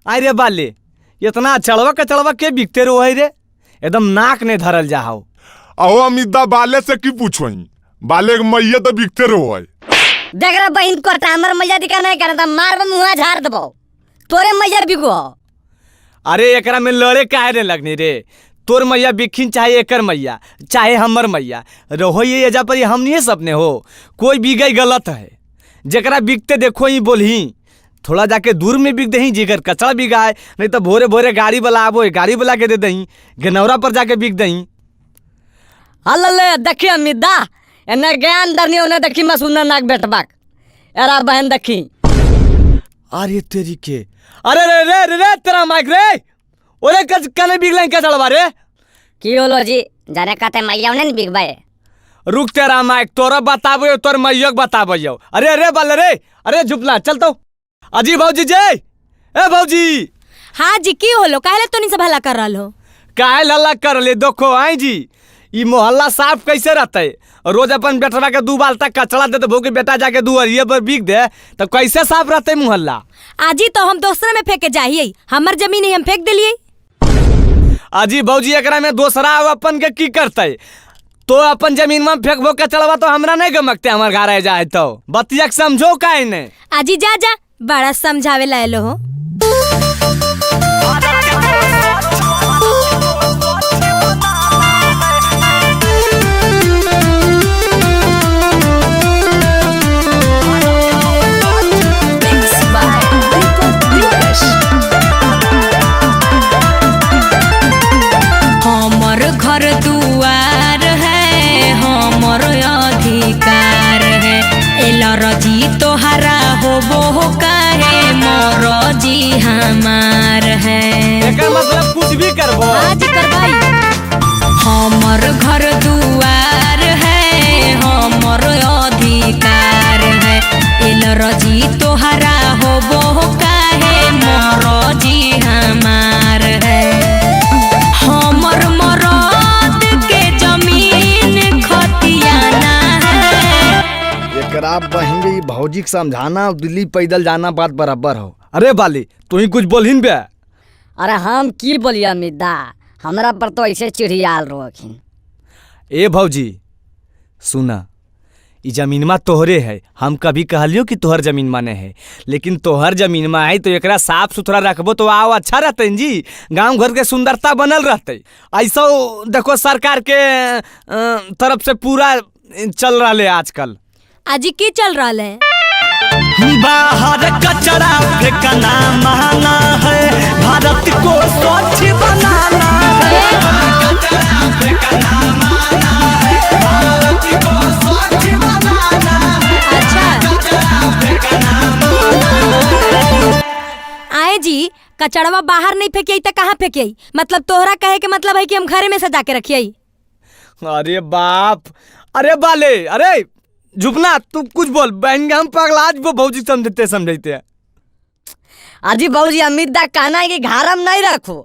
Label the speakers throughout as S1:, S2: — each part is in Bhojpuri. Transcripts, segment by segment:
S1: अरे बाले इतना चढ़वा के बिकते रहो है रे, एकदम नाक ने धरल जाओ।
S2: अहो अमिता बाले से की पूछो, बाले के मैया तो बिकते रहो है।
S3: देख रहा बहन को हमर मैया दिखा नहीं करता, मार मुँह झाड़ दबो, तोरे मैया बिको।
S1: अरे एकरा में लड़े काहे ने लगनी रे, तोर मैया बिखिन चाहे एकर मैया चाहे हमर मैया रहो, ये एजा पर हमनी सपने हो, कोई बिगई गलत है। जकरा बिकते देखो ही बोलही, थोड़ा जाके दूर में बिक दही, जिगर कचड़ा बिगाए, नहीं तो भोरे भोरे गाड़ी वाला आबो, गाड़ी वाला के दे दही, गनौरा पर जाके बिक दही।
S3: हल्ले देखी अमिता एने ज्ञान दरनी उन्हें देखी मैं सुंदर नाक बेटबाक एरा बहन देखी।
S1: अरे तेरी के, अरे रे रे रे, रे तेरा माइक रे, ओरे कने बिगले के चढ़वा रे
S3: की होलो जी, जाने कहते मैया ने बिकबाए।
S1: रुक तेरा माइक, तोरा बताबो तोर मैया बताबो। अरे अरे बाल रे, अरे झुपला चल तो। अजी भौजी जय, ए भौजी।
S4: हाँ जी की होलो, काहे तो नहीं सब हल्ला कर रहा हो?
S1: काहे हल्ला कर ले, देखो आई जी ई मोहल्ला साफ कैसे रहते, रोज अपन बेटवा के 2 बाल्टा कचड़ा दे दबो कि बेटा जाके दुआरिये पर बिक दे, तो कैसे साफ रहते मोहल्ला?
S4: आजी तो हम दूसरे में फेंके जाइए, हमर जमीन ही हम फेंक दिलिए।
S1: अजी भौजी एकरा में दूसरा अपन के की करते, तो अपन जमीन में फेंकबो कचड़वा तो हमरा नहीं गमकते, हमार घर आ जाए तो बतिया समझो काहे ने।
S4: आजी जा जा, बड़ा समझावे लायलो हो। हमर घर दुआर है, हमर अधिकार है, एलर जी तोहरा होबो काहे, मोर जी हमार है।
S1: एकर मतलब कुछ भी करबो?
S4: आज करबाई। हमर घर दुआर है, हमर अधिकार है, एलर जी तोहरा होबो काहे, मोर जी हमार है। हमर मरद के जमीन खतियाना है।
S1: एकरा बहन जी भौजी के समझाना दिल्ली पैदल जाना बात बराबर हो। अरे बाली तू ही कुछ बोलहिन बे।
S3: अरे हम की बोलिए अमिता, हमरा पर तो ऐसे चिड़ियाल रोखिन।
S1: ए भौजी सुना, ई जमीनमा तोहरे है, हम कभी कहलियो कि तोहर जमीन माने है, लेकिन तोहर जमीन में है तो एकरा साफ सुथरा रखबो तो आओ अच्छा रहते जी, गांव घर के सुंदरता बनल रहते। ऐसा देखो सरकार के तरफ से पूरा चल रहा है आजकल।
S4: आजी की चल रहा है?
S1: बाहर कचरा फेंकना महंगा है, भारत को स्वच्छ बनाना है। कचरा फेंकना महंगा है, भारत को स्वच्छ बनाना है।
S4: अच्छा
S1: कचरा फेंकना महंगा है।
S4: आए जी, कचड़वा बाहर नहीं फेंकिए तो कहाँ फेंकिए? मतलब तोहरा कहे के मतलब है कि हम घरे में सजा के रखिए?
S1: अरे बाप, अरे बाले, अरे झुपना तू कुछ बोल, बहन हम पगला आज वो भौजी समझते हैं।
S3: अजी भौजी अमिता कहना है कि घर हम नहीं रखो,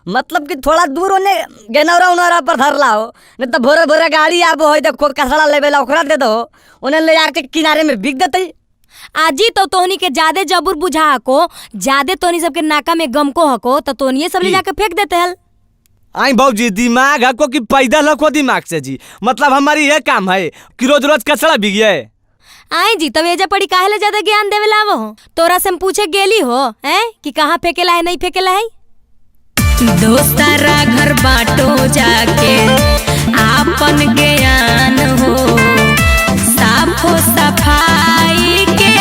S3: मतलब कि थोड़ा दूर उन्हें गनौरा उनौरा पर धर लाओ, नहीं तो भोरे भोरे गाड़ी आबो हो देखो कचड़ा लेवे ला ओकरा दे दो, उन्हें ले जाके किनारे में बिक देते।
S4: आजी तो तोहनी के ज्यादा जबूर बुझा हको, ज्यादा तोहनी सबके नाका में गम को हको, तो तोहनी सब ले जाके फेंक देते हल।
S1: आई भौजी दिमाग हको कि पैदल हको दिमाग से जी, मतलब हमारी ये काम है कि रोज रोज कचड़ा बिगिए।
S4: आई जी तब एजा पड़ी काहे ले ज्यादा ज्ञान देवे लावो हो? तोरा से हम पूछे गेली हो हैं कि कहाँ फेंकेला है नहीं फेंकेला है? दोस्तारा घर बाटो जाके आपन ज्ञान हो, साफो सफाई के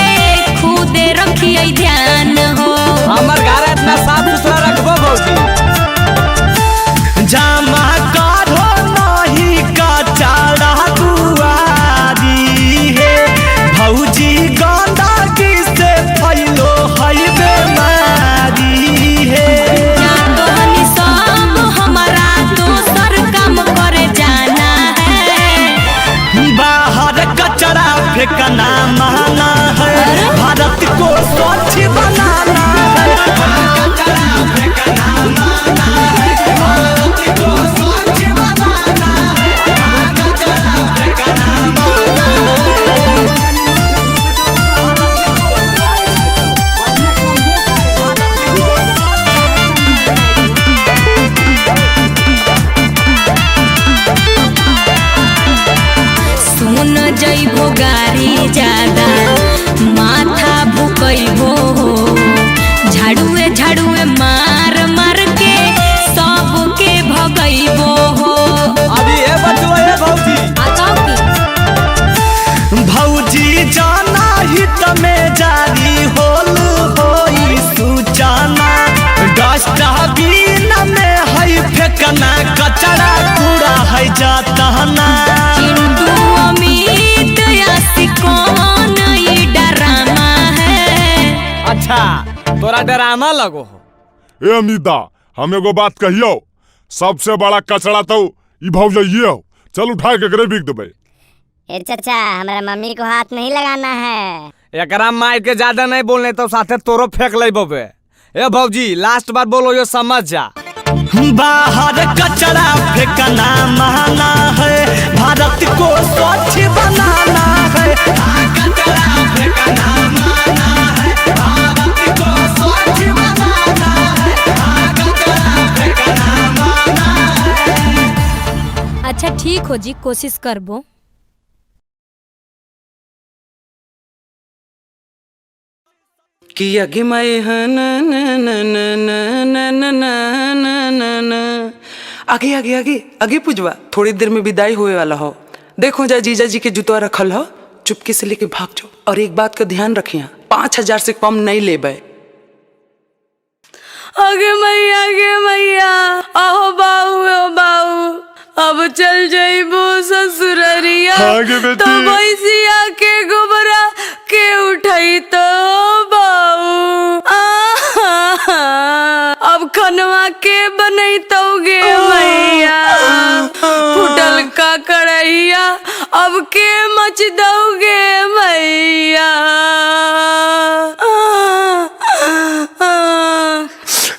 S4: खुदे रखिए ध्यान हो।
S1: हमार घर इतना साफ सुथरा रखबो भौजी, जामा काढ़ो नहीं कचड़ा दुआरी है, भौजी गंदगी से फैलो है बीमारी है।
S4: तोहनी सब हमारा दोसर काम करे जाना है,
S1: बाहर कचड़ा फेंकना तोरा ड्रामा लगो हो।
S2: ए अमिता, हम एगो बात कहियो, सबसे बड़ा कचड़ा तो ई भौजाइये हो। चल उठा के एकरे बिक देबे।
S5: ए चाचा, हमारा मम्मी को हाथ नहीं लगाना है।
S1: एकरा मार के ज्यादा नहीं बोलने तो साथे तोरो फेंक ले बबे। ए भौजी लास्ट बार बोलो यो समझ जा। बाहर कचरा फेंकना महना है, भारत को स्वच्छ बनाना है। कचरा फेंकना महना है, भारत को स्वच्छ बनाना है। कचरा फेंकना महना है।
S4: अच्छा ठीक हो जी, कोशिश करबो।
S6: कि आगे मैं आगे आगे आगे आगे पूजवा, थोड़ी देर में विदाई होए वाला हो। देखो जा जीजा जी के जूतवा रखल हो, चुपके से लेके भाग जाओ। और एक बात का ध्यान रखिए, 5,000 से कम नहीं लेबे। आगे मैया आहो बाऊ अब चल जाइबो ससुररिया। तो भैंसिया के गोबरा के उठाई तो बाऊ। अब खनवा के बनई तोगे मैया, फुटल का कढ़ैया अब के मच दोगे मैया।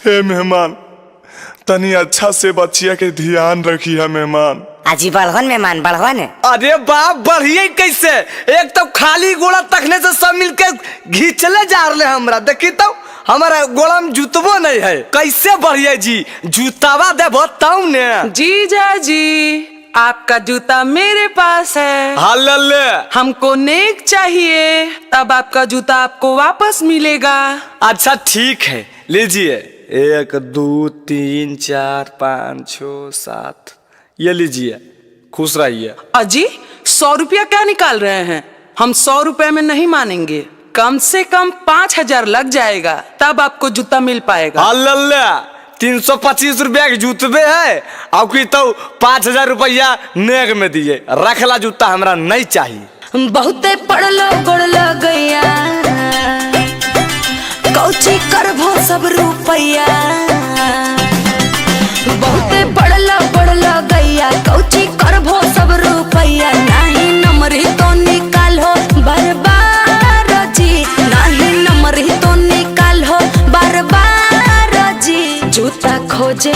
S2: ए मेहमान, तनी अच्छा से बच्चिया के ध्यान रखी है मेहमान।
S3: अजी बढ़वन मेहमान बढ़वन।
S1: अरे बाप बढ़िए कैसे, एक तो खाली गोड़ा तकने से सब मिलके घींचले जा रहे हमरा। देखी तो हमारा गोड़ा में जूतबो नहीं है, कैसे बढ़िए जी जूतावा दे बताऊ ने।
S6: जीजा जी आपका जूता मेरे पास है।
S1: हल्ले
S6: हमको नेक चाहिए, तब आपका जूता आपको वापस मिलेगा।
S1: अच्छा ठीक है, लीजिए। 1 2 3 4 5 6 7, ये लीजिए, खुश रहिए।
S6: अजी 100 रुपया क्या निकाल रहे हैं? हम 100 रुपए में नहीं मानेंगे, कम से कम 5,000 लग जाएगा, तब आपको जूता मिल पाएगा।
S1: हल्ले 325 रुपया के जूतबे है, आपकी तो 5,000 रुपया नेक में दिए। रखला जूता हमरा नहीं चाहिए।
S7: बहुते पड़लो गोड़लो गैया, कौची करभो सब रुपैया। बहुते पड़लो गोड़लो गैया, कौची करभो सब रुपैया। नहीं नमरी तो निकालो बार जी, नहीं नमरी तो निकालो बार जी। जूता खोजे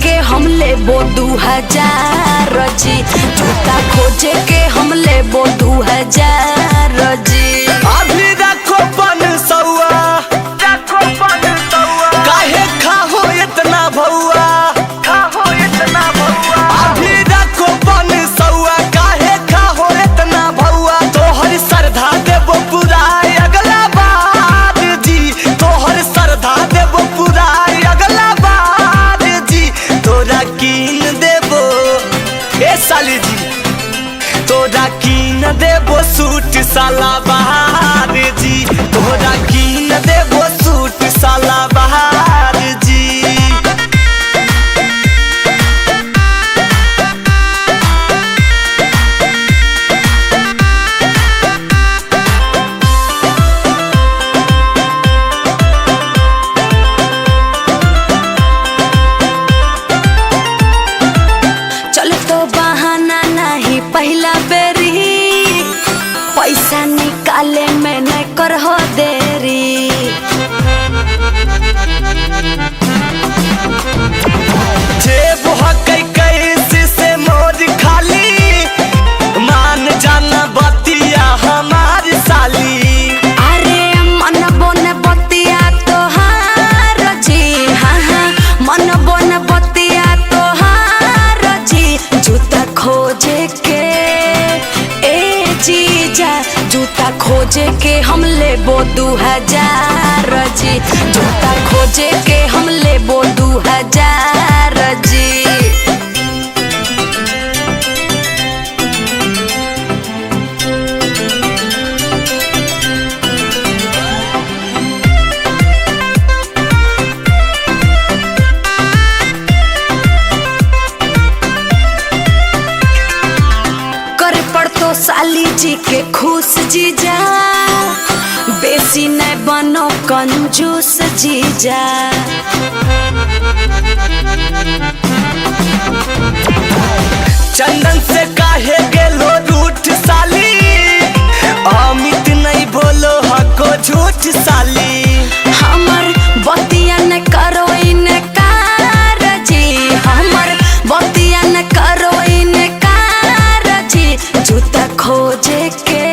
S7: के हम लेबो 2,000 जी। जूता खोजे के हम लेबो 2,000 जी।
S1: अभी रखो 500, काहे खाहो इतना भौआ, अभी रखो 500, काहे खाहो इतना भौआ। तोहर श्रद्धा देबो पूरा अगला बार जी, तोहर श्रद्धा देबो पूरा अगला बार जी। तोरा कीन देबो ए साली जी, तोरा कीन देबो सूट साला बहार जी, तोरा कीन देबो सूट साला बहार जी।
S7: चल तो बहाना नहीं पहला बेरी, पैसा निकाले में नहीं करहो देरी।
S1: जेब हकै कैसे से मोर खाली, मान जाना बतिया हमारी साली।
S7: अरे मन बोन बतिया तोहार जी, हाँ हाँ मन बोन बतिया तोहार जी। जूता खोजे के ए जीजा, जूता खोजे के हम लेबो 2,000 जी। जूता खोजे के हम लेबो 2,000 जी। करे पड़तो तो साली जी के खुश जीजा, बेसी न बनो कंजूस जीजा।
S1: चंदन से काहे गेलो रूठ साली, अमित नहीं बोलो हको झूठ साली।
S7: हमर बतिया न करो इनकार जी, हमर बतिया न करो इनकार जी। जूता खोजे के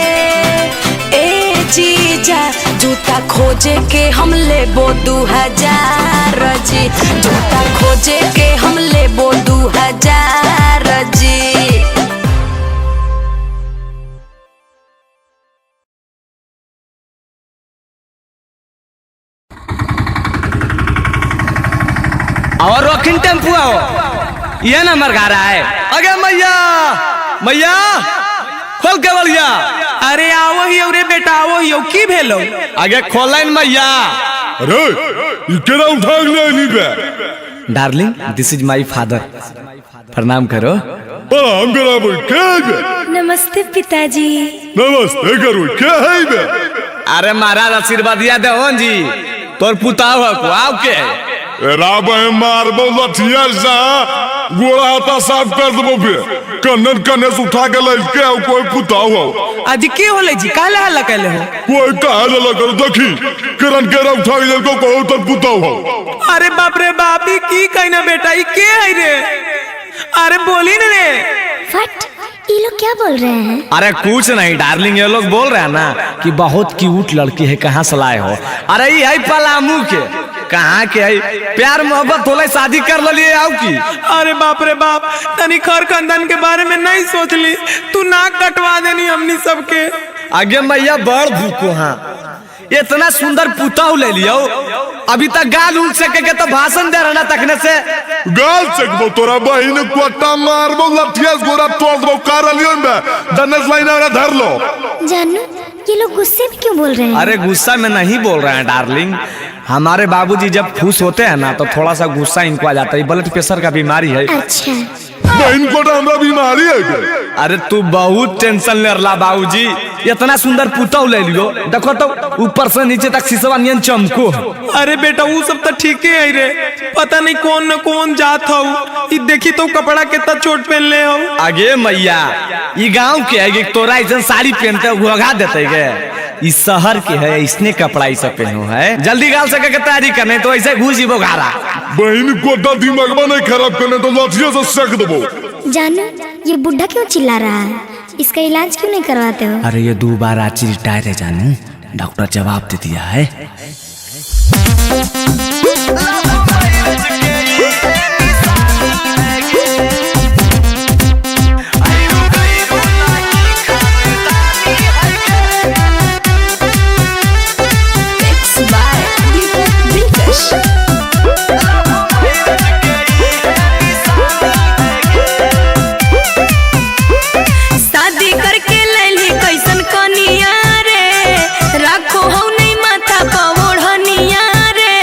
S7: ए जीजा, जूता खोजे के हम लेबो 2000 जी, जूता खोजे के हम लेबो 2000 जी।
S1: और रॉकिंग टेम्पू आओ, ये नंबर गा रहा है। अगे मैया मैया खोल के बलिया।
S6: अरे आओ ही अरे बेटा आओ ही की भेलो।
S1: आगे खोलाइन मैया।
S2: अरे ये केरा उठा ले नी बे।
S1: Darling this is my father, प्रणाम करो।
S2: प्रणाम करा बोल के बे।
S4: नमस्ते पिताजी।
S2: नमस्ते करो के है बे।
S1: अरे महाराज आशीर्वाद दिया दे जी, तोर पुताव को आओ के
S2: राबे मार बोला थिया सा गोड़ा हाथा साफ कर दबो बे। कन्नन कन्ने से उठा के ले के कोई पुताव हो।
S6: आज के होले जी काला हल्ला कैले हो।
S2: कोई काहे लगा कर देखी करन केरा उठा के को को तो पुताव हो।
S6: अरे बाप रे बाप ई की कहना बेटा ई के है रे। अरे बोली न रे।
S5: फट, ये लोग क्या बोल रहे हैं?
S1: अरे कुछ नहीं डार्लिंग, ये लोग बोल रहे हैं ना कि बहुत क्यूट लड़की है, कहाँ से लाए हो। अरे ये है पलामू के, कहाँ के है, प्यार मोहब्बत होले शादी कर लिए आओ की।
S6: अरे बाप रे बाप, तनी खर खानदान के बारे में नहीं सोच ली, तू नाक कटवा देनी हमनी सबके।
S1: आगे मैया बड़ भूखो हाँ, इतना सुंदर पुताऊ ले लियो, अभी तक गाल उठ सके के तो भाषण दे रहना तकने से।
S2: गाल सकबो तोरा बहिन कोटा मारबो लठियास गोरा तोड़ दबो कारलियन में दनस लाइन में धर लो।
S5: जानू ये लोग गुस्से में क्यों बोल रहे हैं?
S1: अरे गुस्सा में नहीं बोल रहे हैं डार्लिंग, हमारे बाबूजी जब खुश होते हैं ना तो थोड़ा सा गुस्सा इनको आ जाता है, ब्लड प्रेशर का बीमारी है।
S5: अच्छा,
S2: बहन कोटा हमरा बीमारी है के?
S1: अरे तू बहुत टेंशन ले रहा बाबूजी, इतना सुंदर पुताऊ ले लियो, देखो तो ऊपर से नीचे तक शीशवा नियन चमको।
S6: अरे बेटा वो सब तो ठीक है रे, पता नहीं कौन न कौन जात हो। ई देखी तो कपड़ा कितना छोट पहन ले हो।
S1: आगे मैया ये गांव के है, तोरा ऐसा साड़ी पहनते घोघा देते गे, इस शहर के है, इसने कपड़ा ही सब पहनो है। जल्दी गाल सके के तैयारी करने तो ऐसे घुस ही बोघारा।
S2: बहन कोटा दिमाग में नहीं खराब करने तो लाठिया से सेक दबो।
S5: जानू ये बुढ़ा क्यों चिल्ला रहा है? इसका इलाज क्यों नहीं करवाते हो?
S1: अरे ये 2 बार आज रिटायर है जानू, डॉक्टर जवाब दे दिया है।
S7: शादी करके लैली कैसन कनिया रे, राखो हो नहीं माथा पवड़निया रे।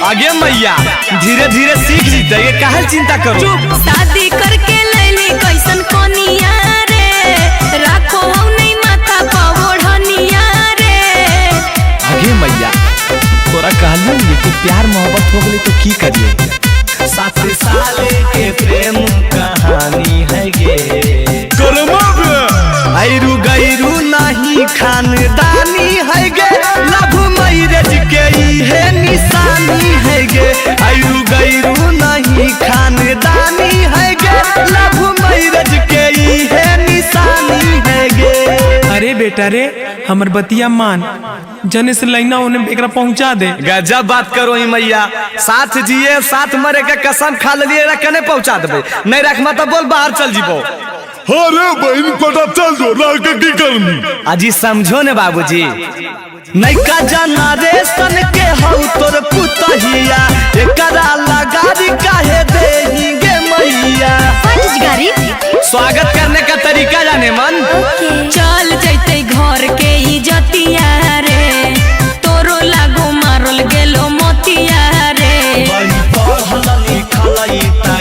S1: आगे मैया धीरे धीरे सीख जीते, ये काहे चिंता करो।
S7: शादी करके लैली कैसन कनिया रे, राखो हो नहीं माथा पवड़निया रे।
S1: आगे मैया तोरा कहलियो ये कि प्यार मोहब्बत हो गई तो की करिए। 7 साल के प्रेम कहानी है गे,
S2: करमा बे
S1: ऐरू गैरू नहीं खानदानी है गे, लव मैरिज के है निशानी है गे। ऐरू गैरू नहीं खानदानी है गे, लव मैरिज के है निशानी है गे।
S6: अरे बेटा रे हमर बतिया मान, जने से लाइना उन्हें एकरा पहुंचा दे।
S1: गजब बात करो ही मैया, साथ जिए साथ मरे के कसम खा लिए रखने पहुंचा देबे, नहीं रखमा तो बोल बाहर चल जीबो।
S2: अरे बहन कोटा चल जो रह के की करनी।
S1: अजी समझो ने बाबूजी, नैका जनरेशन के हौ तोर पुतहिया, एकरा लगारी काहे देहिंगे मैया।
S4: गाड़ी
S1: स्वागत करने का तरीका जाने मन।
S7: चल जैते घर के इजतिया रे, तोरो लागो मारल गेलो मोतिया रे।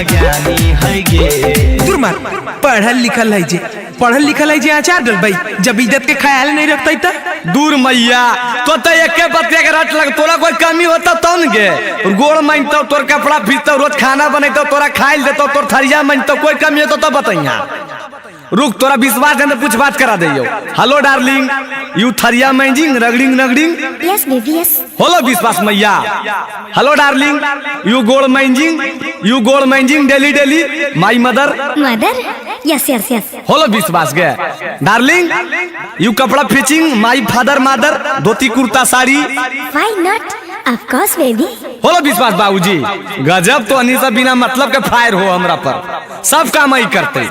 S1: ज्ञानी है गे,
S6: दूर मार, पढ़ल लिखल है जे पढ़ल लिखल है जी आचार डल भाई, जब इज्जत के ख्याल नहीं रखता था।
S1: दूर मैया तो एक बतिया के रट लग, तोरा कोई कमी होता तो न गे, गोड़ मांगता तोर कपड़ा फीचता, रोज खाना बनता तोरा खाइल देता, तोर थरिया मांगता, कोई कमी होता तो बताइया। रुक, तोरा विश्वास है तो पूछ बात करा दियो। हेलो डार्लिंग, यू थरिया मैजिंग रगड़िंग रगड़िंग।
S5: Yes baby yes.
S1: Hello Vishwas मैया। हेलो डार्लिंग, यू गोड़ मैजिंग daily daily my mother.
S5: Mother yes yes yes.
S1: Hello Vishwas गे। डार्लिंग, यू कपड़ा फिचिंग माई father mother, dhoti kurta sari.
S5: Why not, of course baby.
S1: Hello Vishwas बाबूजी, गजब तो अनिसा बिना मतलब के फायर हो हमरा पर, सब काम ही करते।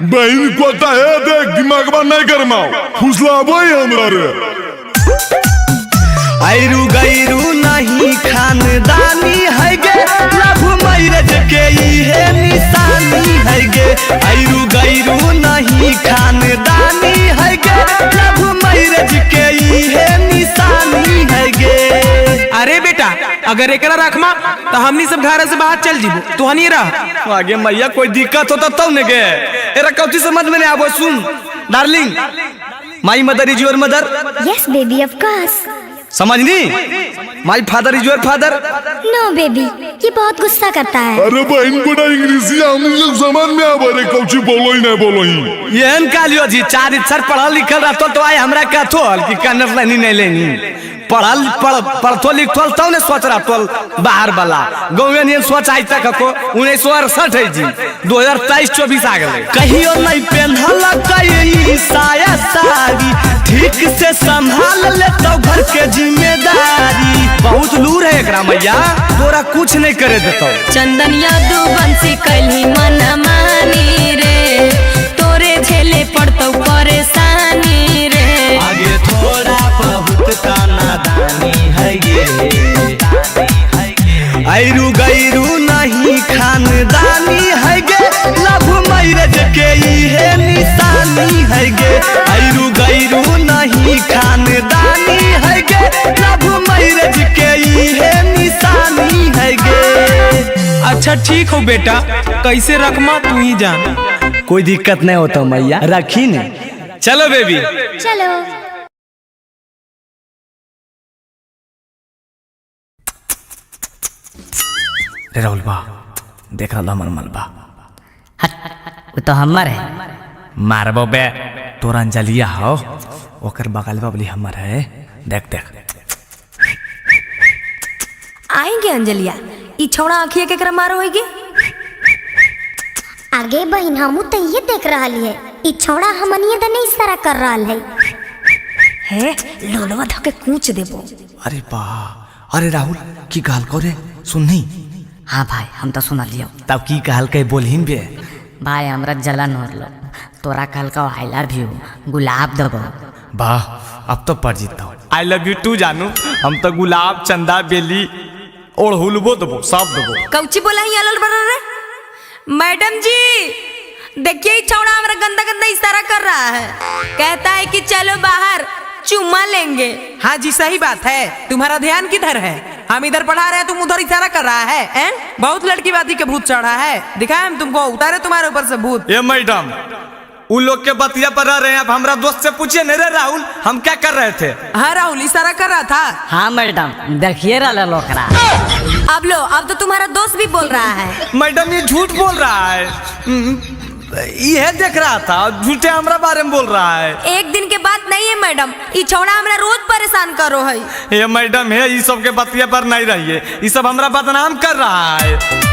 S2: बहन को है देख दिमाग में नहीं करमाओ, फुसला भाई हमरा रे।
S1: आयरू गैरू नहीं खानदानी है गे, लव मैरिज के इहे निशानी है गे। आयरू गैरू नहीं खानदानी है गे, लव मैरिज के इहे निशानी है गे।
S6: अरे बेटा, अगर एकरा रखमा तो हमनी सब घर से बाहर चल जीबो, तू हनी रह।
S1: आगे मैया कोई दिक्कत होता तब न गे, एरा कौची समझ में नहीं आबो। सुन darling, my mother is your mother.
S5: Yes baby of course.
S1: समझनी? My father is your father.
S5: No baby, ये बहुत गुस्सा करता है।
S2: अरे बहन बड़ा इंग्लिश हम लोग समझ में आ बारे, कौची बोलो ही नहीं बोलो ही।
S1: ये कालियो जी चार अक्षर पढ़ल लिखल रहतो तो आए हमरा कहतो कि कन्नड़ लेनी नहीं लेनी। पढ़तो लिखतो तो ने सोच रहा तो बाहर वाला गौवे ने सोच आज तक को 1968 है जी, 2023-24 आ गए। कहियो नहीं पहनल कई साया साड़ी, ठीक से संभाल ले तो घर के जिम्मेदारी। बहुत लूर है एकरा मैया, तोरा कुछ नहीं करे देतो।
S7: चंदनिया दू बंसी कैली मन मानी रे, तोरे झेले पड़तो परेशानी रे।
S1: आगे थोड़ा बहुत कानादानी है गे, आयरू गैरू नहीं खानदानी है गे, लव मैरिज के इहे निशानी है गे। आयरू गैरू नहीं खानदानी है गे, लव मैरिज के इहे निशानी है गे।
S6: अच्छा ठीक हो बेटा, कैसे रखमा तू ही जान।
S1: कोई दिक्कत नहीं होता मैया, रखी ने। चलो बेबी
S5: चलो।
S1: रे राहुल बा, देख रहा हमर मलबा।
S3: वो तो हमर है।
S1: मारबो बे, तोर अंजलिया हो, ओकर बगल बबली हमर है। देख देख
S4: आएंगे अंजलिया, ई छौड़ा आँखिया केकरा मारो होगी।
S5: आगे बहन हमू तो ये देख रहा है, ई छौड़ा हमनिए तो नहीं इशारा कर रहा है।
S4: है लोलवा धके कूच देबो।
S1: अरे बा, अरे राहुल की गाल को रे सुन नहीं।
S3: हाँ भाई, हम तो सुना लियो।
S1: तब की गाल के बोलहिन बे।
S3: भाई हमरा जलन हो लो, तोरा कल का आई लव यू गुलाब दबो।
S1: वाह, अब तो पढ़ जीता हूँ। आई लव यू टू जानू, हम तो गुलाब चंदा बेली और हुलबो दबो, सब दबो।
S4: कौची बोला ही अलल बरा रे। मैडम जी देखिए, ई छौड़ा हमरा गंदा गंदा इशारा कर रहा है, कहता है कि चलो बाहर चुम्मा लेंगे।
S6: हाँ जी सही बात है, तुम्हारा ध्यान किधर है? हम इधर पढ़ा रहे हैं, तुम उधर इशारा कर रहा है। हैं? बहुत लड़की बाती के भूत चढ़ा है, दिखाए हम तुमको, उतारे तुम्हारे ऊपर से भूत।
S1: ये मैडम उन लोग के बतिया पर रह रहे हैं, अब हमरा दोस्त से पूछिए नहीं रे राहुल, हम क्या कर रहे थे।
S6: हाँ राहुल इशारा कर रहा था।
S3: हाँ मैडम, देखिए रहा लोकरा।
S4: अब लो, अब तो तुम्हारा दोस्त भी बोल रहा है।
S1: मैडम ये झूठ बोल रहा है, यह देख रहा था, झूठे हमरा बारे में बोल रहा है।
S4: एक दिन के बात नहीं है मैडम, ई छौड़ा हमरा रोज परेशान करो है।
S1: ये मैडम है, ये सब के बतिया पर नहीं रहिए, ये सब हमरा बदनाम कर रहा है।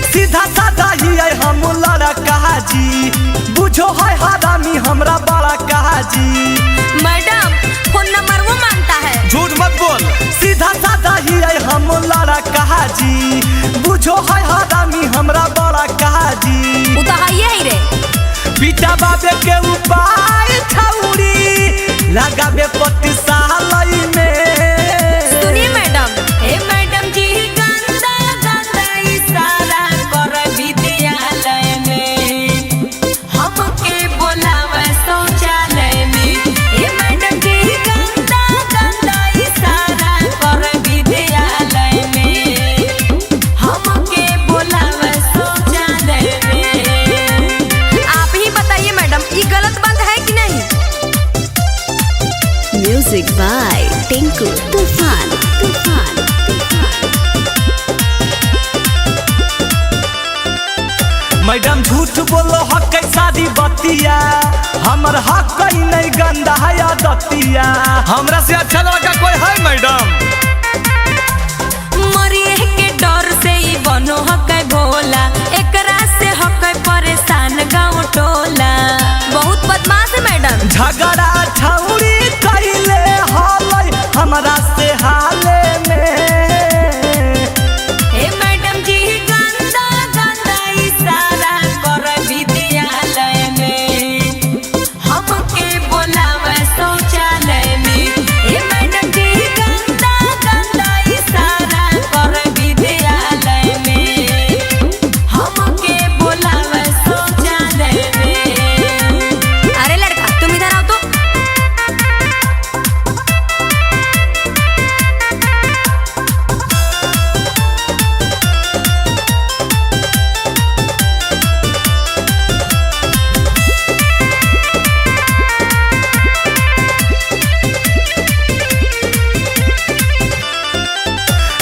S1: सीधा साधा ही है हम लड़का जी, बुझो है हरामी हमरा बड़ा कहा जी।
S4: मैडम फोन नंबर वो मांगता है।
S1: झूठ मत बोल, सीधा साधा ही है हम लड़का जी, बुझो है हरामी हमरा बड़ा कहा जी।
S4: वो तो है ही रे।
S1: पिता बाबे के उपाय छौरी लगाबे पति सालई में।
S4: सुनिए मैडम, ए मैडम जी गंदा गंदा इशारा करे
S1: मैडम झूठ बोलो हक शादी बतिया, हमर हक नहीं गंदा है दतिया। हमरा से अच्छा लड़का कोई है मैडम?
S7: मरिए के डर से ही बनो हक भोला, एकरा से हक परेशान गाँव टोला।
S4: बहुत बदमाश है मैडम।
S1: झगड़ा छौरी कैले हाल हमरा से हाले में।
S7: हे मैडम जी गंदा गंदा इशारा कर विद्यालय में, हमके बोलावे शौचालय में। हे मैडम जी गंदा गंदा इशारा कर विद्यालय में, हमके बोलावे शौचालय में।
S4: अरे लड़का तुम इधर आओ तो।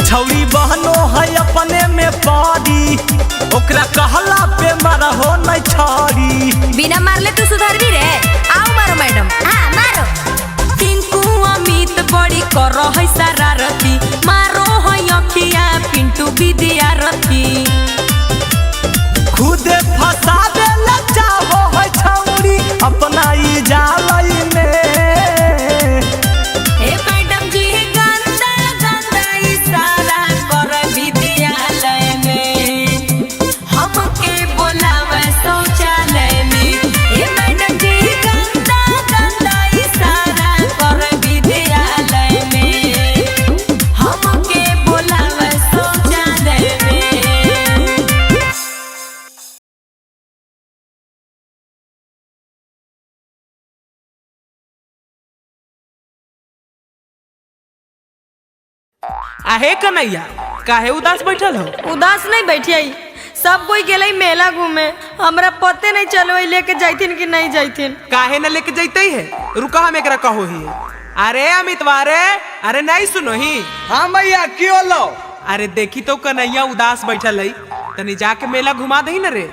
S1: छौरी बहनो है अपने में पारी, ओकरा कहला पे मारा हो नहीं छाड़ी।
S4: बिना मारले तू सुधर भी रे। आओ मारो मैडम। हाँ मारो।
S7: टिंकू अमित बड़ी कर है शरारती, मारो है अखिया पिंटू विद्यार्थी।
S1: खुदे फसावे ल चाहो है छौरी अपना ई जालई में।
S7: हे मैडम जी गंदा गंदा इशारा कर विद्यालय में, हमके बोलावे शौचालय में। हे मैडम जी गंदा गंदा इशारा कर विद्यालय में, हमके बोलावे शौचालय में।
S6: आहे कन्हैया काहे उदास बैठल हो?
S4: उदास नहीं बैठिए, सब कोई गेले मेला घूमे, हमरा पते नहीं चलो लेके जाइथिन कि नहीं जाइथिन।
S6: काहे न लेके जैते है? रुका हम एकरा कहो ही। अरे अमितवा रे, अरे नहीं सुनो ही।
S1: हाँ भैया की होलो?
S6: अरे देखी तो कन्हैया उदास बैठल है, तनी जाके मेला घुमा दही न रे।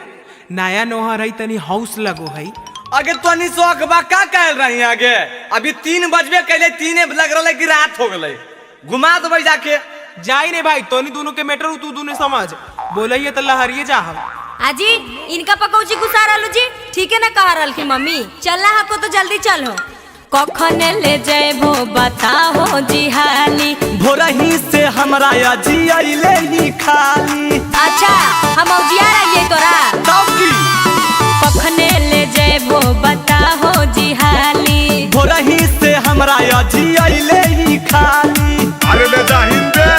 S6: नया नोहर है, तनी हाउस लगो है।
S1: आगे तनी शौक बा का कहल रही आगे? अभी 3 बजबे कैले, 3 लग रहा कि रात हो गई। घुमा दो भाई जाके।
S6: जाई रे भाई, तोनी दोनों के मैटर तू दोनों समझ बोलिए तो लहरिए जा।
S4: आजी इनका पकौची गुस्सा रहलू जी, ठीक है ना कह रहल की मम्मी। चलना हको तो जल्दी चलो।
S7: कखन ले जेबो बताहो जी हाली,
S1: भोरही से हमरा अजी अइले ही खाली।
S4: अच्छा हम औजिया रहिए तोरा।
S1: तब की
S7: कखने ले जेबो बताहो जी हाली,
S1: भोरही से हमरा अजी अइले ही खाली।
S2: अरे ले जा हिंदे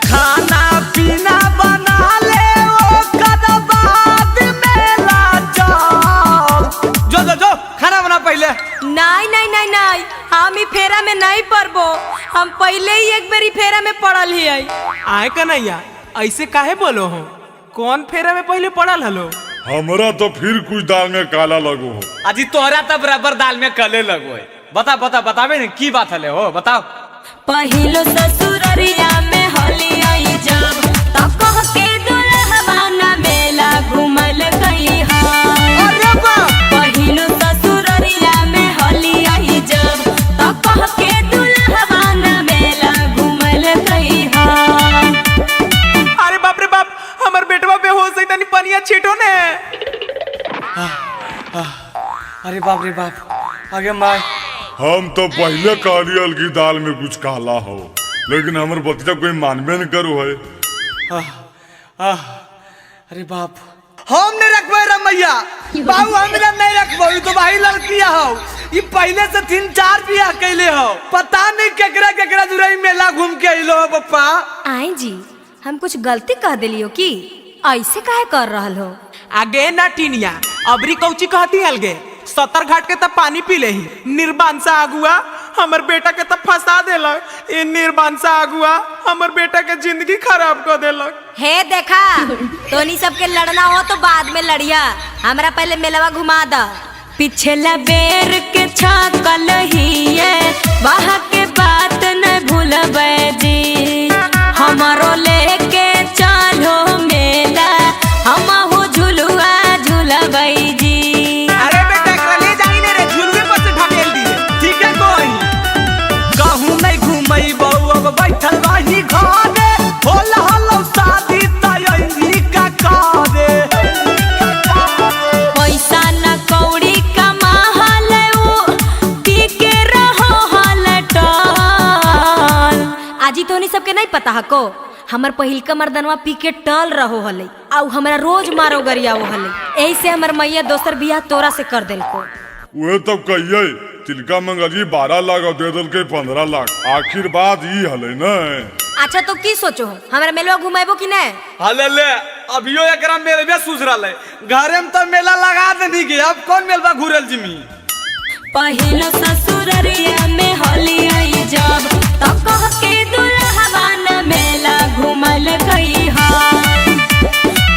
S1: खाना पीना बना ले ओकर बाद मेला चल। जो जो जो खाना बना पहले।
S4: नहीं नहीं नहीं नहीं, हम ई फेरा में नहीं पड़बो, हम पहले ही एक बारी फेरा में पड़ल ही।
S6: आए कन्हैया ऐसे काहे बोलो हो? कौन फेरा में पहले पड़ल हलो?
S2: हमरा तो फिर कुछ दाल में काला लगो हो।
S1: अजी तोहरा तब बराबर दाल में कले लगो है। बतावे न की बात हले हो, बताओ।
S7: पहिलो ससुररिया में होली आई जब, तब कह के दुल्हवा ना मेला घुमल गई हां।
S1: अरे बाप!
S7: पहिलो ससुररिया में होली आई जब, तब कह के दुल्हवा ना मेला घुमल गई हां।
S6: अरे बाप रे बाप, हमर बेटवा बेहोश है, तनी पनिया छीटो ने।
S1: अरे बाप रे बाप, आगे माय।
S2: हम तो पहले कहली अलगी दाल में कुछ काला हो, लेकिन हमर बतिया कोई मानबे न करो है।
S1: अरे बाप, हम नहीं रखबे रमैया बाबू, हमरा नहीं रखबो। ई तो भाई लड़किया हो, ई पहले से 3-4 बियाह कैले हो। पता नहीं केकरा केकरा जुराई मेला घूम के आइलो हो पप्पा।
S4: आई जी हम कुछ गलती कह दिलियो की? ऐसे काहे कर रहल हो?
S6: आगे ना टीनिया, अबरी कौची कहती अलगे? 70 घाट के तब पानी पी ले ही। निर्बांसा आगुआ हमर बेटा के तब फंसा देलक। इन निर्बांसा आगुआ हमर बेटा के जिंदगी खराब कर देलक।
S4: हे देखा, तोनी सबके लड़ना हो तो बाद में लड़िया, हमरा पहले मेलवा घुमा द।
S7: पिछला बेर के छकल ही वहाँ के बात न भूलबे जी, हमारो लेके चलो मेला, हम हो झुलुआ
S4: पता है को हमर पहिलका मर्दनवा पी के टल रहो हले आ हमरा रोज मारो गरियावो हले, यही से हमर मैया दोसर बियाह तोरा से कर देलको।
S2: वह तब कहिए तिलका मंगली 12 लाख और दे दल के 15 लाख। आखिर बात ई हले न।
S4: अच्छा तो की सोचो हो हमरा मेलवा घुमाइबो कि नहीं?
S1: हले ले अभियो एकरा मेलबे सूझ रहल है, घरे में तो मेला लगा देनी के अब कौन मेलबा घुरल जिमी।
S7: पहिल ससुररिया में होली आई जब तो कह के दुल्हवा न मेला घुमल गई हा।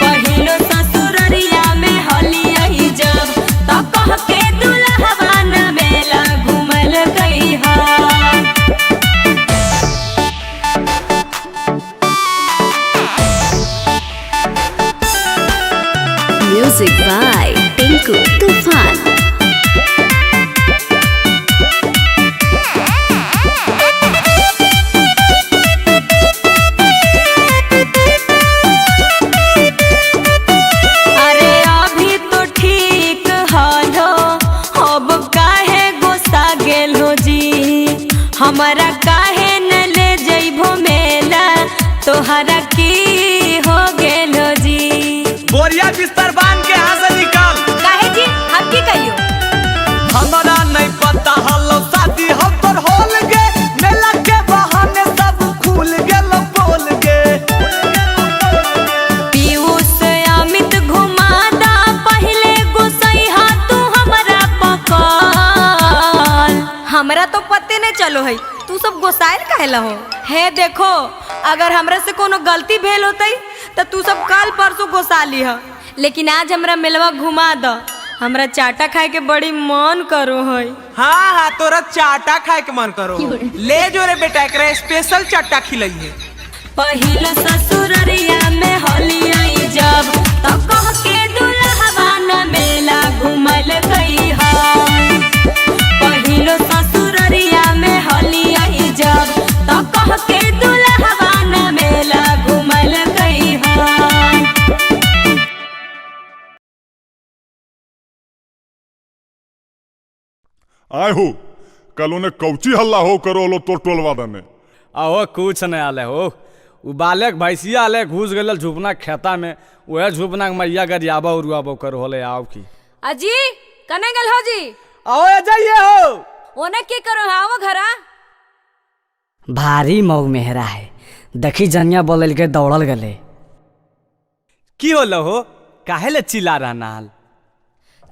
S7: पहिल ससुररिया में होली आई जब तो कह के दुल्हवा न मेला घुमल गई हा।
S8: Music by Tinku Tufan.
S7: अरे अभी तो ठीक हलो, अब काहे गुस्सा गेल हो जी? हमारा काहे न ले जइबो मेला, तोहरा की हो गेल हो जी?
S1: बोरिया बिस्तर बांध के यहाँ से निकाल।
S4: काहे जी हम की कहियो?
S1: हमारा नहीं पता हलो शादी हम पर होल गे, मेला के बहाने सब खुल गेल बोल गे।
S7: पीयूष अमित घुमादा पहले गुसैहा तू हमरा पकड़।
S4: हमरा तो पते नहीं चलो है तू सब गोसाइल काहेला हो? हे देखो अगर हमरा से कोनो गलती भेल होतई तो तू सब कल परसों गोसा ली है, लेकिन आज हमरा मेलवा घुमा द। हमरा चाटा खाए के बड़ी मन करो है।
S6: हाँ हाँ तोरा चाटा खाए के मन करो, ले जो रे बेटा एकरा स्पेशल चाटा खिलाइए।
S7: पहिल ससुररिया में होली आई जब तो कह के दुल्हवा न मेला घुमल गई हा। पहिल ससुररिया में होली आई जब तो कह के दुल्हवा न मेला घुमल गई हा।
S2: आए हो कल उन्हें कौची हल्ला हो करो लो तो टोलवा दने।
S1: अहो कुछ नहीं आले हो, उ बालक भैंसिया आले घुस गल झुपना खेता में, वह झुपना के मैया गरियाबा उरुआबो कर होले आओ की।
S4: अजी कने गल हो जी?
S1: आओ जाइए हो।
S4: ओने की करो आओ घरा।
S3: भारी मऊ मेहरा है, देखी जनिया बोलल के दौड़ल गले।
S1: की होलो हो, काहे ले चिल्ला रहा नाल?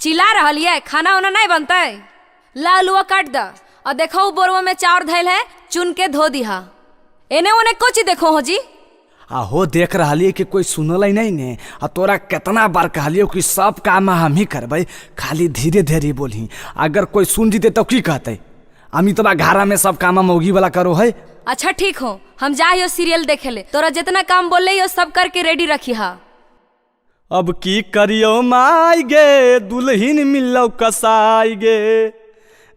S4: चिल्ला रहलिए खाना वाना नहीं बनता है? ला आलुआ काट द और देखो बोरवा में चाउर धैल है, चुन के धो दिहा। एने ओने कोची देखो हो जी?
S1: आहो देख रहा कि कोई सुनल ही नहीं ने, आ तोरा कितना बार कहलियो कि सब काम हम ही करबे, खाली धीरे धीरे बोली। अगर कोई सुन जीते तो की कहते? अमी तो घारा में सब काम मौगी वाला करो है।
S4: अच्छा ठीक हो, हम जाइयो सीरियल देखे ले, तोरा जितना काम बोले यो सब करके रेडी रखी हा।
S1: अब की करियो माई गे, दुल्हन मिलो कसाई गे,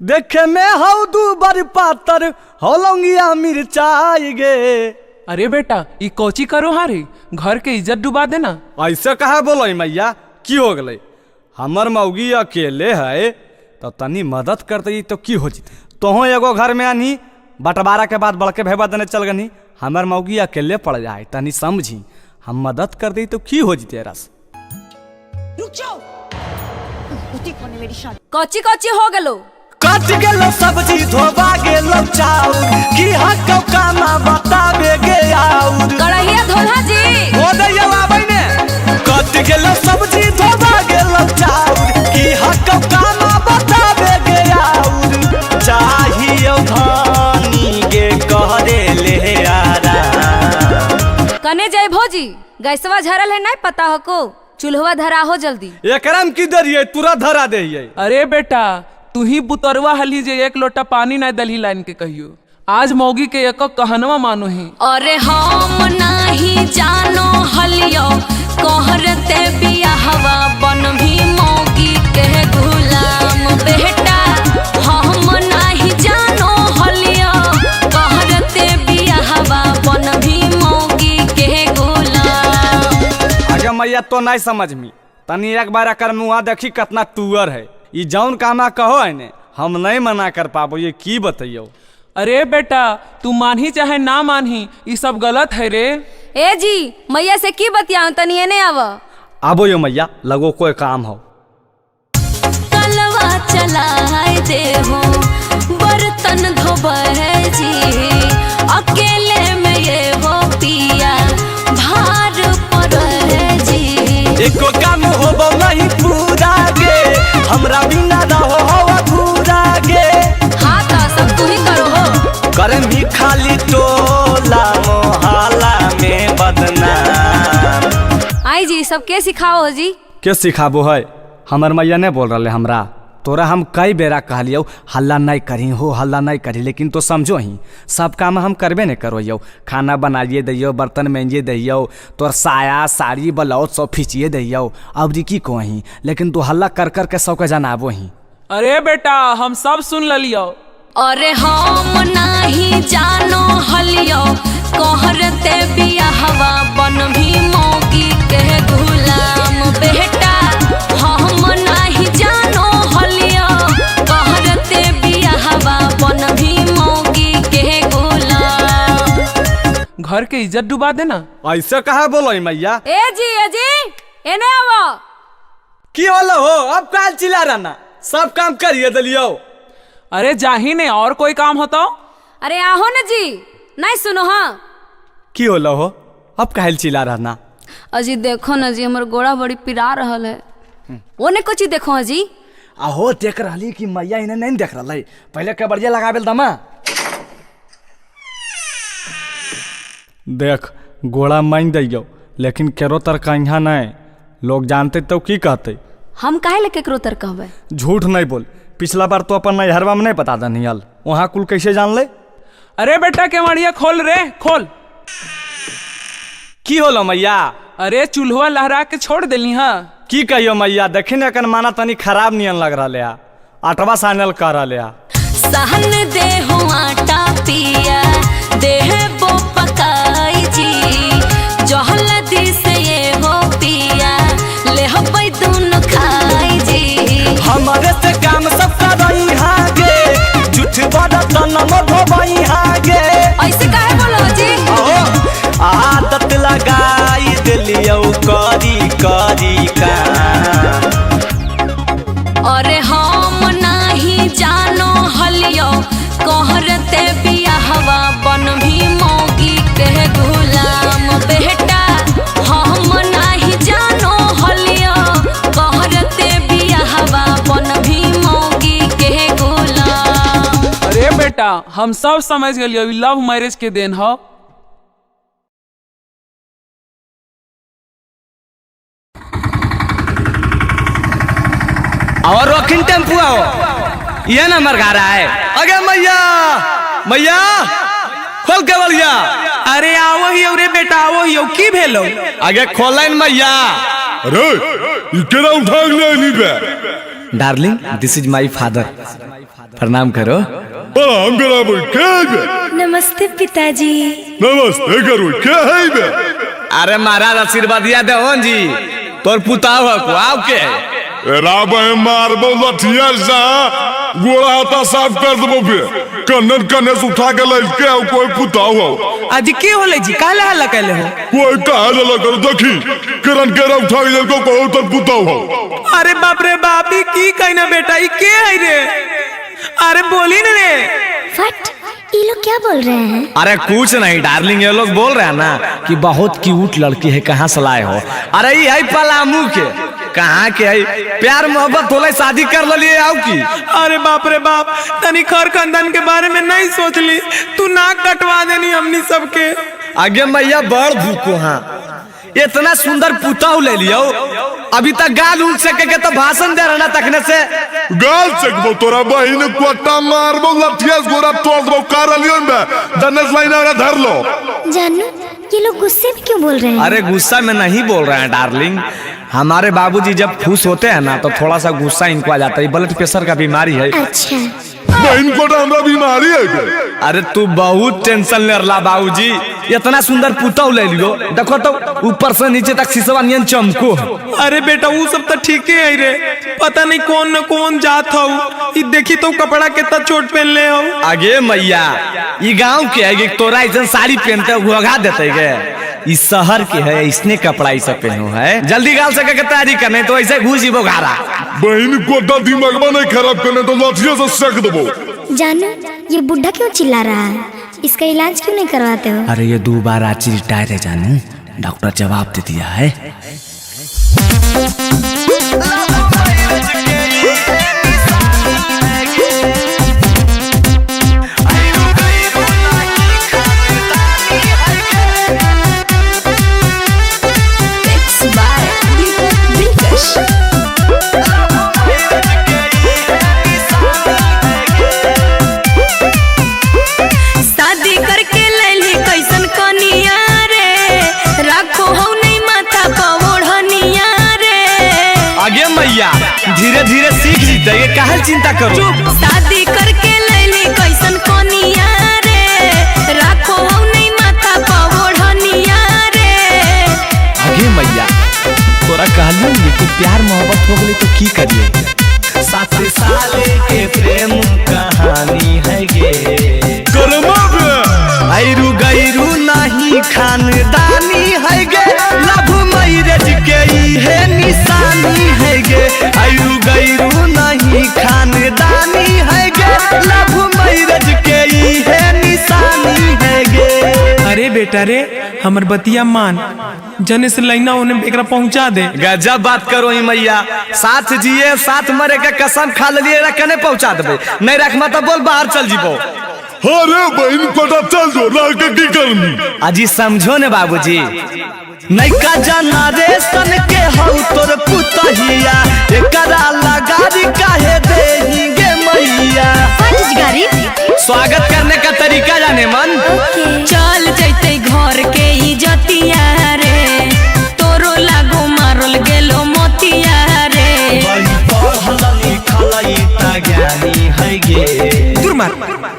S1: देखे में हौ दू बर पातर होलंगिया मिर्चाई गे।
S6: अरे बेटा ई कोची करो हारी, घर के इज्जत डुबा देना।
S1: ऐसे कहा बोलो मैया, की हो गले? हमर मौगी अकेले है तो तनी मदद करते तो की हो जीते? तोहो एगो घर में आनी, बंटवारा के बाद बड़के भेबा देने चल गनी, हमर मौगी अकेले पड़ जाए, तनी समझी। हम मदद कर दी तो की हो जीते? रस
S4: कोची कोची हो गलो?
S1: कट गेलो सब्जी धोबा गेलो चाउर, की हक कामा बताबे गे आउर।
S4: कढ़ैया धोला जी
S1: हो दैया आबै ने। कट गेलो सब्जी धोबा गेलो चाउर, की हक कामा बताबे गे आउर। चाहियो धानी गे कह दे ले आरा।
S4: कने जाए भोजी, गैसवा झरल है नहीं पता हो को? चूल्हा धरा हो जल्दी।
S1: एकराम की दरिए तुरंत धरा दे।
S6: अरे बेटा तू ही बुतरवा हली जे एक लोटा पानी नहीं दलही लाइन के कहियो, आज मौगी के एक कहनवा मानो ही।
S7: अरे हम नहीं जानो हलियो, कहरते बियाहवा बन भी मौगी के गुलाम। बेटा हम नहीं जानो हलियो, कहरते बियाहवा बन भी मौगी के गुलाम।
S1: आगे मैया तो नहीं समझ में, तनी एक बार अकर मुआ देखी कितना टूअर है। ई जौन कामा कहो है ने, हम नहीं मना कर पाबो, ये की बताइयो?
S6: अरे बेटा तू मानही चाहे ना मानही ये सब गलत है रे।
S4: ए जी मैया से की बतियाऊं तनी एने आव।
S1: आबो यो मैया लगो कोई काम हो।
S7: कलवा चलाए दे हो बर्तन धोबे जी अकेले में ये हो पिया भार पर जी।
S1: एको काम होबो नहीं पूरा गे हमरा बिना रहो अधूरा गे।
S4: हाँ तो सब तू ही करो हो।
S1: करम भी खाली टोला मोहल्ला में बदनाम।
S4: आई जी सब के सिखाओ हो जी।
S1: के सिखाबो है हमर मैया ने बोल रहे हमरा तोरा हम कई बेरा कहलियो हल्ला नहीं करी हो हल्ला नहीं करी लेकिन तो समझो ही सब काम हम करबे नहीं करो। खाना बनाइए दैयो बर्तन मेंजिए दैयो तोर साया साड़ी ब्लाउज सब खींचिए दैयो अब की कही लेकिन तू हल्ला कर कर के सबके जनाबो ही।
S6: अरे बेटा हम सब सुन लियो।
S7: अरे हम नहीं जानो हलियो कहरते बियाहवा बन भी मौगी के गुलाम बेटा। हम नहीं जानो हलियो कहरते बियाहवा बन भी मौगी के गुलाम।
S6: घर के इज्जत डुबा देना।
S1: ऐसे कहा बोलो मैया।
S4: ए जी एने आवो।
S1: की होलो हो अब काल चिल्ला रहना सब काम करिए दलियो।
S6: अरे जाही ने और कोई काम हो तो।
S4: अरे आहो न जी नहीं सुनो हाँ।
S1: की होलो हो अब काल चिल्ला रहना।
S4: अजी देखो न जी हमर गोड़ा बड़ी पिरा रहल है। ओने कुछ देखो अजी।
S1: आहो देख रही कि मैया इन्हें नहीं देख रहा पहले के बढ़िया लगाबेल दमा। देख गोड़ा मान दियो लेकिन केरो तर कहीं नहीं लोग जानते तो की कहते।
S4: हम काहे ले केकरो तर कहबे।
S1: झूठ नहीं बोल पिछला बार तो अपन नैहरवा में नहीं बता दनियल वहाँ कुल कैसे जान ले।
S6: अरे बेटा केवड़िया खोल रे खोल।
S1: की होलो मैया।
S6: अरे चूल्हा लहरा के छोड़ देली हाँ।
S1: की कहियो मैया देखी न एकर माना तनी खराब नियन लग रहा आटवा सानल कर रहा।
S7: सहन दे हो आटा पिया देह बो पकाई जी जहल दी से ये हो पिया ले हो पै दोनों खाई जी।
S1: हमारे से काम सब करई हागे झूठ बड़तन मधोबई हागे।
S4: ऐसे काहे बोलो जी।
S1: आदत लगाई दिलियो करी करी का।
S7: अरे हम नहीं जानो हलियो कहरते बियाहवा बन भी मौगी के गुलाम बेटा। हम नहीं जानो हलियो कहरते बियाहवा बन भी मौगी के गुलाम।
S6: अरे बेटा हम सब समझ गए लव मैरिज के दिन हो।
S1: और रखिन टेम्पू आओ ये ना मर रहा है। अगे मैया मैया खोल के बलिया।
S6: अरे आओ ही अरे बेटा आओ ही की भेलो।
S1: आगे खोलाइन मैया।
S2: अरे ये केना उठा ले नी बे।
S1: Darling this is my father प्रणाम करो।
S2: हम करा बोल के बे।
S5: नमस्ते पिताजी।
S2: नमस्ते करो के है बे।
S1: अरे महाराज आशीर्वाद दिया दे जी तोर पुताव को आओ के।
S2: राबे मारबो लठिया सा गोड़ा हाथा साफ कर दबो बे कन्नन कन्ने से उठा के ले के कोई पुताव हो।
S6: आज की होले जी काला हल्ला कहले हो।
S2: कोई काहे लगा कर देखी किरण के उठा के को कोई तर पुताव हो।
S6: अरे बाप रे बाप की कहना बेटा ये के है रे। अरे बोली न रे।
S5: फट ये लोग क्या बोल रहे हैं।
S1: अरे कुछ नहीं डार्लिंग ये लोग बोल रहे हैं ना कि बहुत क्यूट लड़की है कहाँ से लाए हो। अरे ये है पलामू के कहाँ के है प्यार मोहब्बत होले शादी कर लिए आओ की।
S6: अरे बाप रे बाप तनी खर खानदान के बारे में नहीं सोच ली तू नाक कटवा देनी हमनी सबके।
S1: आगे मैया बड़ भूखो हाँ इतना सुंदर पुताऊ ले लियो अभी तक गाल उल सके के तो भाषण दे रहना तकने से।
S2: गाल सकबो तोरा बहिन कोटा मारबो लठिया गोरा तोड़ दबो कर लियो बे दनस लाइन वाला धर लो।
S5: जानू ये लोग गुस्से में क्यों बोल रहे हैं।
S1: अरे गुस्सा में नहीं बोल रहे हैं डार्लिंग हमारे बाबूजी जब खुश होते हैं ना तो थोड़ा सा गुस्सा इनको आ जाता है, ब्लड प्रेशर का बीमारी है।
S5: अच्छा
S2: बहन को हमरा बीमारी है के?
S1: अरे तू बहुत टेंशन ले रहा बाबूजी, इतना सुंदर पुतौ ले लियो, देखो तो ऊपर से नीचे तक शीशवा नियन चमको।
S6: अरे बेटा वो सब तो ठीक है रे, पता नहीं कौन न कौन जात हो, ये देखी तो कपड़ा कितना छोट पहन ले हो।
S1: आगे मैया ये गांव के है, तोरा ऐसा साड़ी पहनते घोघा देते गे, इस शहर के है, इसने कपड़ा ही सब पहनो है। जल्दी गाल सके के तैयारी करने तो ऐसे घुस जीवो घारा।
S2: बहन को दिमाग में नहीं खराब करने तो लाठियों से सेक दबो।
S5: जानू ये बुढ़ा क्यों चिल्ला रहा है, इसका इलाज क्यों नहीं करवाते हो?
S1: अरे ये 2 बार आज रिटायर है जानू, डॉक्टर जवाब दे दिया है।
S7: शादी करके लैली कैसन कनिया रे, राखो हो नहीं माथा पवढ़निया रे।
S1: आगे मैया धीरे धीरे सीख जीते, ये काहे चिंता करो।
S7: शादी करके लैली कैसन कनिया रे, राखो हो नहीं माथा पवढ़निया रे।
S1: आगे मैया तोरा कहलियो कि प्यार मोहब्बत हो गई तो की करिए, 7 साल के प्रेम कहानी है गे।
S2: करमा बे
S1: आयरू गैरू नहीं खानदानी है गे, लव मैरिज के है निशानी है गे। आयरू गैरू नहीं खानदानी है गे, लव मैरिज के है निशानी है गे।
S6: अरे बेटा रे हमर बतिया मान, जने से लाइना उन्हें एकरा पहुंचा दे।
S1: गजब बात करो ही मैया, साथ जिए साथ मरे के कसम खा लिए कने पहुंचा देबे, नहीं रखमा तो बोल बाहर चल जीबो।
S2: अरे बहन को चल जो रह के की करनी।
S1: अजी समझो ने बाबूजी, नैका जनरेशन के हौ तोर पुतहिया, एकरा लगारी काहे देहिगे मैया।
S5: गाड़ी
S1: स्वागत करने का तरीका जाने मन।
S7: चल जैते घर के इज्जतिया रे, तोरो लागो मारल गेलो मोतिया रे।
S6: दूर मार,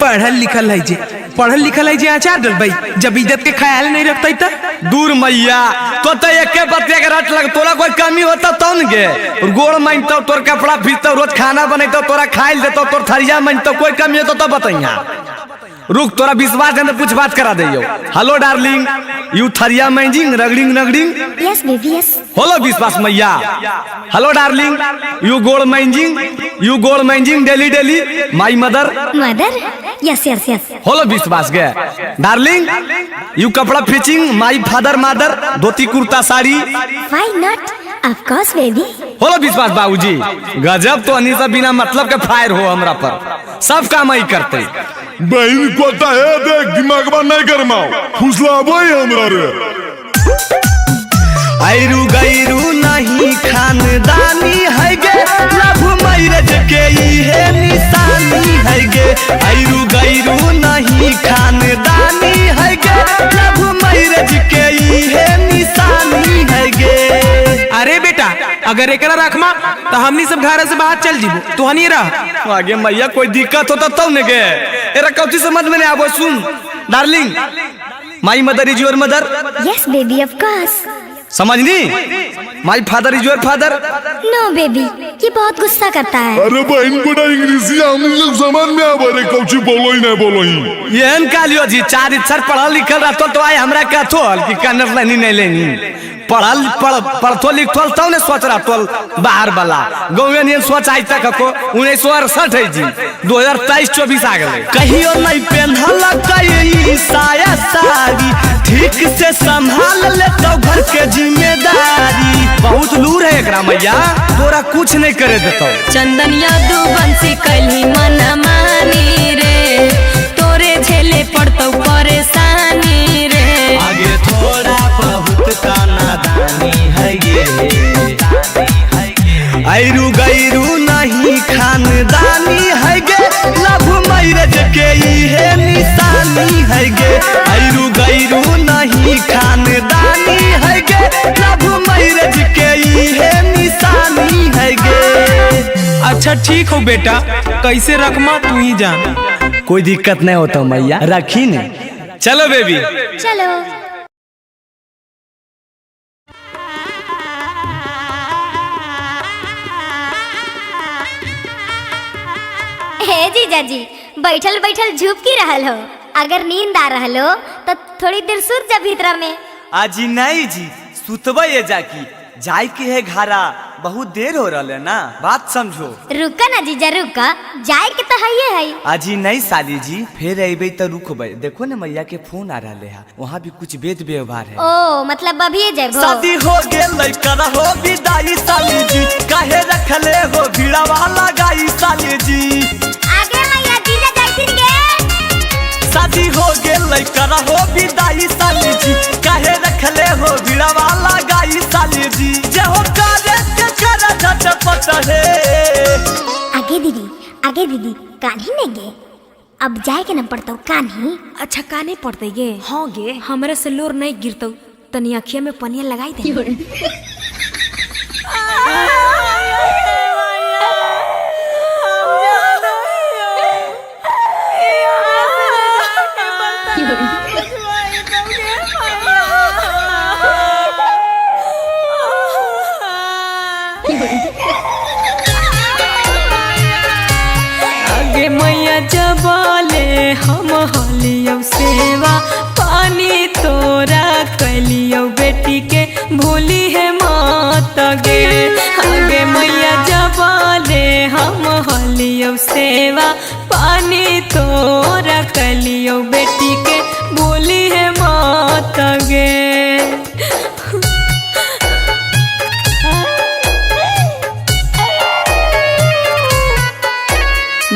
S6: पढ़ल लिखल है जे, पढ़ल लिखल है जे आचार डल भाई, जब इज्जत के ख्याल नहीं रखता था।
S1: दूर मैया तो एके बतिया के रट लग, तोरा कोई कमी होता तो न गे, गोड़ मानता तोर कपड़ा फीचता, रोज खाना बनता तोरा खाइल देता, तोर थरिया मानता, कोई कमी होता तो बताइया। रुक तोरा विश्वास है तो कुछ बात करा दे। हेलो डार्लिंग, यू थरिया मैजिंग रगड़िंग रगड़िंग।
S5: Yes baby yes.
S1: Hello Vishwas मैया। हेलो डार्लिंग, यू गोड़ मैजिंग daily daily my mother.
S5: Mother yes yes yes.
S1: Hello Vishwas गे। डार्लिंग, यू कपड़ा फिचिंग माई father mother, dhoti kurta sari.
S5: Why not, of course baby.
S1: Hello Vishwas बाबूजी, गजब तो अनी से बिना मतलब के फायर हो हमरा पर, सब काम ही करते।
S2: बहन को है देख दिमाग में नहीं करमाओ, फुसला भाई हमरा रे।
S1: आयरू गैरू नहीं खानदानी है गे, लव मैरिज के है निशानी है गे। आयरू गैरू नहीं खानदानी है गे, लव मैरिज के है निशानी है गे।
S6: अरे बेटा अगर एकरा रखमा तो हमनी सब घर से बाहर चल जीबो, तू हनी रह।
S1: आगे मैया कोई दिक्कत होता तब न गे, एरा कौची समझ में नहीं आवो। सुन darling, my mother is your mother.
S5: Yes baby of course.
S1: समझनी? My father is your father.
S5: No baby, ये बहुत गुस्सा करता है।
S2: अरे बहन को इंग्लिश हम लोग समझ में आवे रे, कौची बोलो ही नहीं बोलो ही।
S1: येन कालियो जी 4 अक्षर पढ़ल लिखल रहतो तो आई हमरा कहतो कि कन्नड़ लेनी नहीं लेनी, पढ़तो लिखतो तो ने सोच रहा तो बाहर वाला गाँव ने सोच आज तक को 1968 है जी, 2023-24 आ गए। कहियो नहीं पहनल कई साया साड़ी, ठीक से संभाल ले तो घर के जिम्मेदारी। बहुत लूर है एकरा मैया, तोरा कुछ नहीं करे देतो।
S7: चंदनिया दू बंसी कली मना मानी रे, तोरे झेले पड़तो परेशानी रे।
S1: आगे थोड़ा बहुत कानादानी है ये, आयरू गैरू नहीं खानदानी है गे, लव मैरिज के है निशानी रानी है गे, ऐरू गैरू नहीं खानदानी है गे, लव मैरिज के इहे निशानी है गे।
S6: अच्छा ठीक हो बेटा, कैसे रखमा तू ही जान।
S1: कोई दिक्कत नहीं होता मैया, रखी ने। चलो बेबी
S5: चलो। हे जीजाजी, बैठल बैठल झुप की रहल हो? अगर नींद आ रहल हो तो थोड़ी देर सुत जा भीतरा में।
S1: आजी नहीं जी, सुतबे ये जाकी, जाय के है घारा, बहुत देर हो रहा है ना, बात समझो।
S5: रुका ना जीजा रुका, जाए के तो है।
S1: आजी नहीं साली जी, फिर अबे तो रुकबे। देखो ना मैया के फोन आ रहा है, वहाँ भी कुछ वेद व्यवहार है।
S5: ओ मतलब अभी जेबो।
S1: शादी हो गेल कर हो विदाई साली जी, काहे रखले हो भीड़ा वाला गाई साली जी।
S5: आगे मैया जीजा जाइथिन गे।
S1: शादी हो गेल कर हो विदाई साली जी, काहे रखले हो भीड़ा वाला गाई साली जी। जे हो करे के कर झटपट है।
S5: आगे दीदी कान्ही ने गे, अब जाए के न पड़तो कान्ही।
S4: अच्छा काने पड़ते गे? हाँ गे, हमरा से लोर नहीं गिरतो, तनी अखिया में पनिया लगाई दे।
S7: आगे मैया जबाले हम हलियो सेवा, पानी तोरा कलियो बेटी के भूली है मात गे। आगे मैया जबाले हम हलियो सेवा, पानी तोरा कलियो बेटी के भूली है मात गे।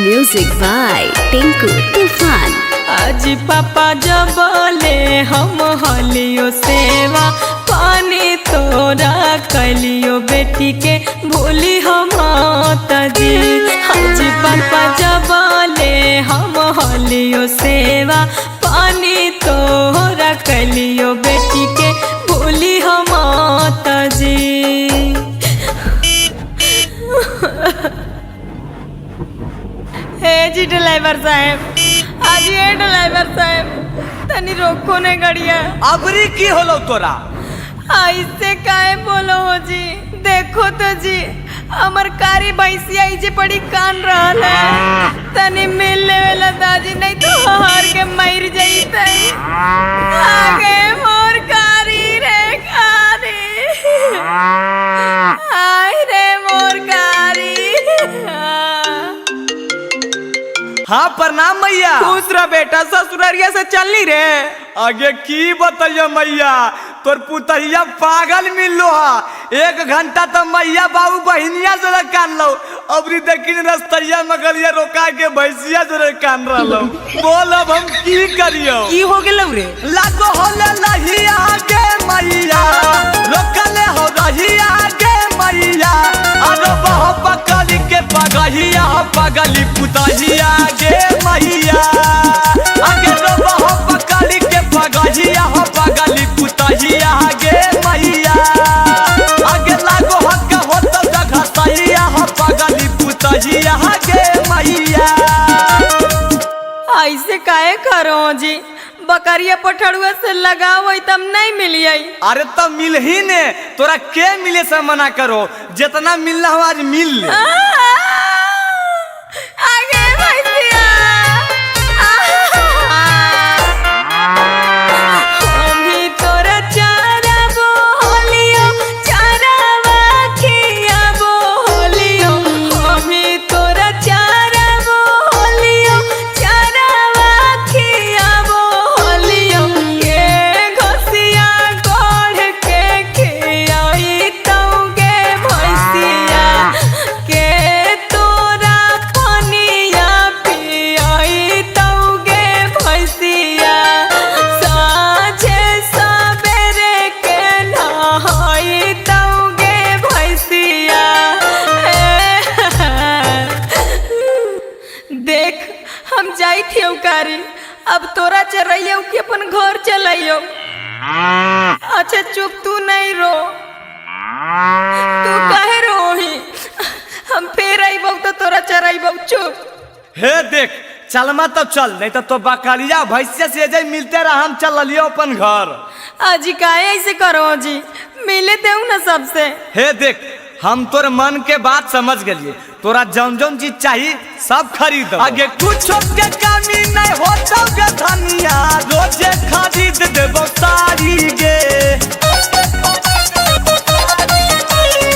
S8: Music by Tinku Tufan.
S7: आज पापा जबले हम हलियो सेवा, पानी तोरा कलियो बेटी के भूली हम माता जी। आज पापा जबले हम हलियो सेवा, पानी तोरा कलियो बेटी के भूली हम माता जी।
S4: हे जी ड्राइवर साहब, आज ये ड्राइवर साहब तनी रोको ने गड़िया।
S1: अबरी की होलो तोरा?
S4: ऐसे काहे बोलो हो जी? देखो तो जी, हमर कारी भैंसिया जे पड़ी कान रहल है, तनी मिल लेवेला दादी, नहीं तो हार के मर जइतै। आगे मोर कारी रे कारी, आय रे मोर कारी।
S1: हाँ प्रणाम मैया।
S6: खुश रह बेटा, ससुरारिया से चलनी रे।
S1: आगे की बताइए मैया, तोर पुतहिया पागल मिलो हा। 1 घंटा तो मैया बाबू बहनिया जरा कान लो, अबरी देखिन रस्तैया मगलिया रोका के भैंसिया जरा कान रहो। बोल अब हम की करियो?
S6: की हो गेलौ रे?
S1: लागो होले लही आगे मैया, रोकले हो रही आगे मैया, अरे बहु पकड़ी के पगहिया पगली पुतहिया गे मैया। आगे रो बहु पकड़ी के पगहिया पगली पुतहिया गे मैया। आगे लागो हक हो तो जगह सहिया पगली पुतहिया गे मैया।
S4: ऐसे काहे करो जी? बकरिया पठड़ुआ से लगाओ तब नहीं मिलिए।
S1: अरे तब मिल ही ने, तोरा के मिले से मना करो, जितना मिलना हो आज मिल ले।
S4: आगे भैंसिया,
S7: अभी तोरा चारा बोलियो, चारावा खियाबो होलियो। अभी तोरा चारा बोलियो, चारावा खियाबो होलियो। के घसिया गोढ़ के खियाई तौगे भैंसिया, के तोरा पनिया पियाई तौगे भैंसिया। साँझे सबेरे के नहाई तौगे भैंसिया। देख हम जाई थी उकारी,
S4: अब तोरा चरइयो कि अपन घर चलाइयो। अच्छा चुप, तू नहीं रो, तू काहे रोही? हम फिर अइबो तो तोरा चरइबो, चुप।
S1: हे देख, चलमा तो चल, नहीं तो बकरिया भैंसिया से जाई मिलते रह, हम चल लियो अपन घर।
S4: अजी काहे ऐसे करो जी, मिले देऊ ना सबसे।
S1: हे देख, हम तोर मन के बात समझ गलिए, तोरा जौन जौन चीज चाहिए सब खरीद। आगे कुछ के कमी नहीं होता गे धनिया, रोजे खरीद देबो सारी गे।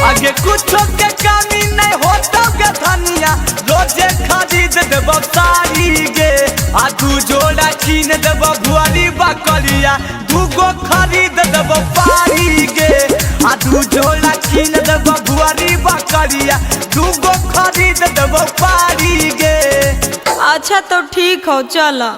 S1: आगे कुछ के कमी नहीं होता गे धनिया, रोजे खरीद देबो सारी गे। आ दू जोड़ा कीन देबो भुआरी बकरिया, दूगो खरीद देबो पारी गे। आ दू जोड़ा कीन देबो भुआरी बकरिया, दूगो खरीद देबो पारी गे।
S4: अच्छा तो ठीक हो, चला।